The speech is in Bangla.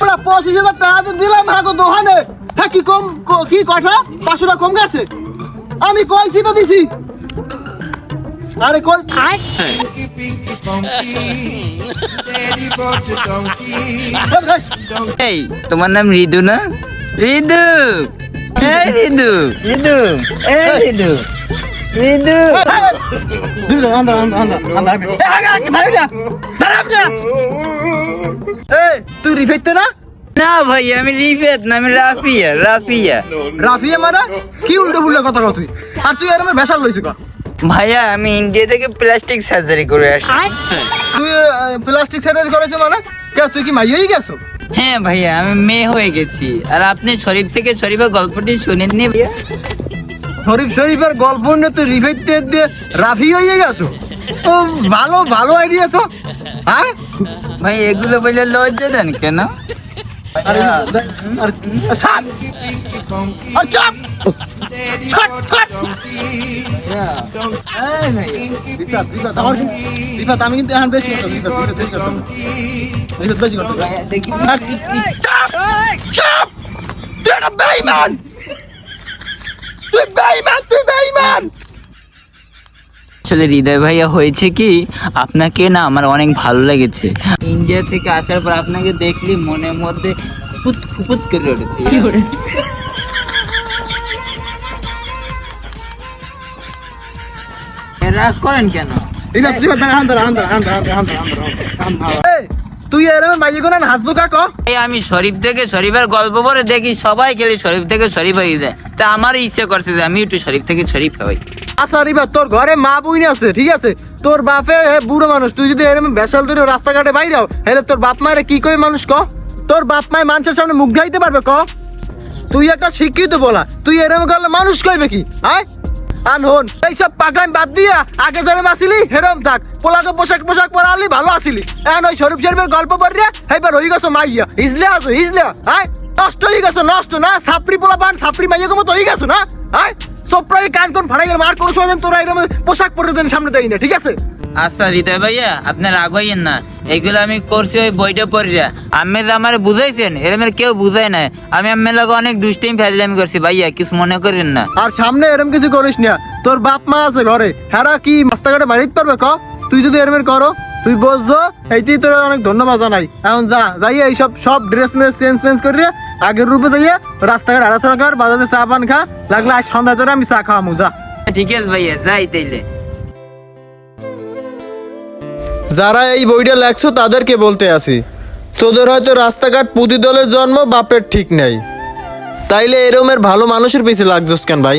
ওরা 25,000 টাকা তো দিলাম হাগো দোকানে। হ্যাঁ কি কম কি কথা 500 টাকা কম গেছে? আমি কইছি তো দিছি। আরে কই এই তোমার নাম রিদু না? রিদু, এই রিদু, রিদু, এই রিদু, রিদু। তুই রিফাইতে না? না ভাই আমি রিফাত না, আমি রাফিয়া। রাফিয়া রাফিয়া মানে কি উল্টো পুল্টো কথা কও তুই? আর তুই এরকম ভেসাল লইছিস কা? ভাইয়া আমি ইন্ডিয়া থেকে প্লাস্টিক সার্জারি করে আসছি। তুই প্লাস্টিক সার্জারি করেছিস মানে? কে তুই কি মাইয়াই গেছো? হ্যাঁ ভাইয়া আমি মেয়ে হয়ে গেছি। আর আপনি শরীফ থেকে শরীফের গল্পটি শুনেননি ভাইয়া? শরীফের গল্প নিয়ে তুই রিফাইতে দিয়ে রাফি হয়ে গেছো? ও ভালো ভালো আইডিয়া তো। হ্যাঁ ভাই এগুলো বলে লজ্জা দেন কেন? আমি কিন্তু এখন বেশি আসলে হৃদয় ভাইয়া হয়েছে কি, আপনাকে না আমার অনেক ভালো লেগেছে। ইন্ডিয়া থেকে আসার পর আপনাকে দেখলি মনের মধ্যে ফুট ফুট করে ওঠে। রাগ করেন কেন? তুই এরকম মাইয়ে কোন হাসু কাকো? এই আমি শরীফ থেকে শরীফের গল্প পড়ে দেখি সবাই গেলে শরীফ থেকে শরীফ হয়ে যায়, তা আমার ইচ্ছে করছে যে আমি একটু শরীফ থেকে শরীফ হই। আচ্ছা রিবা, তোর ঘরে মা বইনি আছে ঠিক আছে, তোর বাপে বুড়ো মানুষ, তুই যদি এরকম ভেসাল ধরে রাস্তাঘাটে বাইরেও হেলে তোর বাপ মায়ের কি কই মানুষ ক? তোর বাপ মায়ের মানুষের সামনে মুখ গাইতে পারবে ক? তুই একটা শিক্ষিত বলা, তুই এরকম করলে মানুষ কইবে কি? হ্যাঁ আন হন এইসব পাগলাম বাদ দিয়া আগে ধরে বাসিলি হেরম থাক, পোলাকে পোশাক পরা আলি ভালো আসিলি। এখন ওই শরীফ শরীফের গল্প পড়িয়া এইবার হয়ে গেছো মাইয়া হিজলে আছো হিজলে। হ্যাঁ নষ্ট হয়ে গেছো, নষ্ট না সাপড়ি পোলা পান সাপড়ি মাইয়া মতো হয়ে গেছো না? হ্যাঁ সব প্রায় কান কোন ফাড়াই গেল, আর কোনো সময় তোরা এরকম পোশাক পরে দেন সামনে দেয় না ঠিক আছে? আচ্ছা হৃদয় ভাইয়া আপনার রাগ হইয়েন না, এইগুলো আমি করছি ওই বইটা পড়িয়া। আমি আমার বুঝাইছেন, এরমের কেউ বুঝাই নাই। আমি আমার লাগে অনেক দুষ্টিম ফেজলামি করছি ভাইয়া, কিছু মনে করেন না। আর সামনে এরম কিছু করিস না, তোর বাপ মা আছে ঘরে, হেরা কি রাস্তাঘাটে মারিতে পারবে ক? তুই যদি এরমের করো তুই বুঝছো, এইটাই তোর অনেক ধন্যবাদ জানাই। এখন যা যাইয়া এইসব সব ড্রেস মেস চেঞ্জ করিয়া আগের রূপে যাইয়া রাস্তাঘাট হারাসার কর, বাজারে চা পান খা, লাগলে আজ সন্ধ্যা ধরে আমি চা খাওয়ামু যা। ঠিক আছে ভাইয়া যাই তাইলে। যারা এই বইটা লেখছো তাদেরকে বলতে আসি, তোদের হয়তো রাস্তাঘাট পুঁতি দলের জন্ম বাপের ঠিক নাই, তাইলে এরমের ভালো মানুষের পিছে লাগছস কেন ভাই?